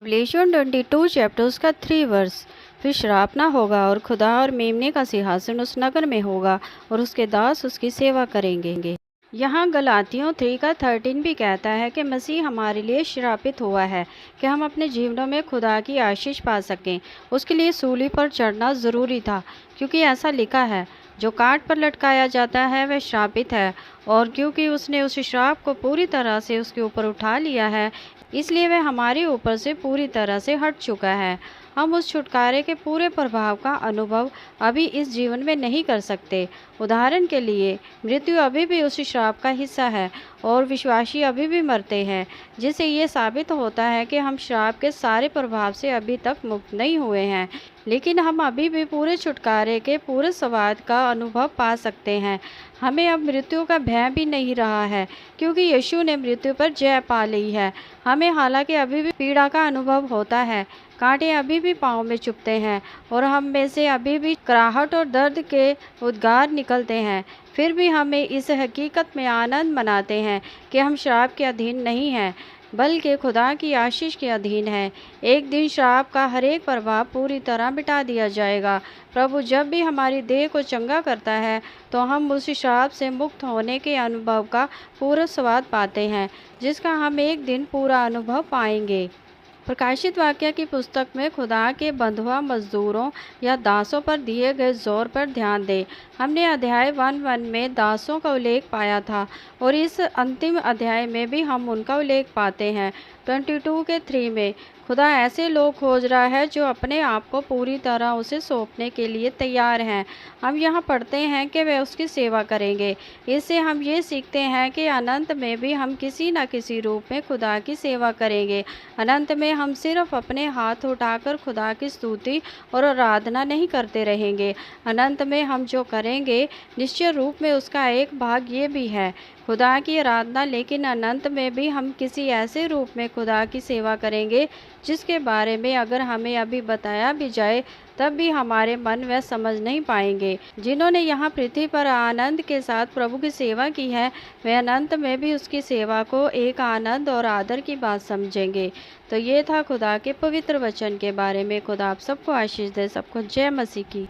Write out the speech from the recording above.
Revelation 22 chapters का 3 verse. फिर श्राप ना होगा और खुदा और मेमने का सिंहासन उस नगर में होगा और उसके दास उसकी सेवा करेंगे। यहाँ गलातियों 3 का 13 भी कहता है कि मसीह हमारे लिए श्रापित हुआ है कि हम अपने जीवनों में खुदा की आशीष पा सकें। उसके लिए सूली पर चढ़ना ज़रूरी था, क्योंकि ऐसा लिखा है, जो काट पर लटकाया जाता है वह श्रापित है। और क्योंकि उसने उस श्राप को पूरी तरह से उसके ऊपर उठा लिया है, इसलिए वह हमारे ऊपर से पूरी तरह से हट चुका है। हम उस छुटकारे के पूरे प्रभाव का अनुभव अभी इस जीवन में नहीं कर सकते। उदाहरण के लिए, मृत्यु अभी भी उस श्राप का हिस्सा है और विश्वासी अभी भी मरते हैं, जिससे ये साबित होता है कि हम श्राप के सारे प्रभाव से अभी तक मुक्त नहीं हुए हैं। लेकिन हम अभी भी पूरे छुटकारे के पूरे स्वाद का अनुभव पा सकते हैं। हमें अब मृत्यु का भय भी नहीं रहा है, क्योंकि यीशु ने मृत्यु पर जय पा ली है। हमें हालांकि अभी भी पीड़ा का अनुभव होता है, कांटे अभी भी पाँव में चुभते हैं और हम में से अभी भी कराहट और दर्द के उद्गार निकलते हैं, फिर भी हमें इस हकीकत में आनंद मनाते हैं कि हम श्राप के अधीन नहीं हैं, बल्कि खुदा की आशीष के अधीन हैं। एक दिन श्राप का हर एक प्रभाव पूरी तरह मिटा दिया जाएगा। प्रभु जब भी हमारी देह को चंगा करता है, तो हम उस श्राप से मुक्त होने के अनुभव का पूरा स्वाद पाते हैं, जिसका हम एक दिन पूरा अनुभव पाएंगे। प्रकाशित वाक्य की पुस्तक में खुदा के बंधुआ मजदूरों या दासों पर दिए गए जोर पर ध्यान दें। हमने अध्याय 1:1 में दासों का उल्लेख पाया था और इस अंतिम अध्याय में भी हम उनका उल्लेख पाते हैं। 22 के 3 में खुदा ऐसे लोग खोज रहा है जो अपने आप को पूरी तरह उसे सौंपने के लिए तैयार हैं। हम यहाँ पढ़ते हैं कि वे उसकी सेवा करेंगे। इससे हम ये सीखते हैं कि अनंत में भी हम किसी न किसी रूप में खुदा की सेवा करेंगे। अनंत में हम सिर्फ अपने हाथ उठाकर खुदा की स्तुति और आराधना नहीं करते रहेंगे। अनंत में हम जो करेंगे, निश्चय रूप में उसका एक भाग ये भी है, खुदा की आराधना। लेकिन अनंत में भी हम किसी ऐसे रूप में खुदा की सेवा करेंगे जिसके बारे में अगर हमें अभी बताया भी जाए, तब भी हमारे मन वह समझ नहीं पाएंगे। जिन्होंने यहाँ पृथ्वी पर आनंद के साथ प्रभु की सेवा की है, वे अनंत में भी उसकी सेवा को एक आनंद और आदर की बात समझेंगे। तो ये था खुदा के पवित्र वचन के बारे में। खुदा आप सबको आशीष दे। सबको जय मसीह की।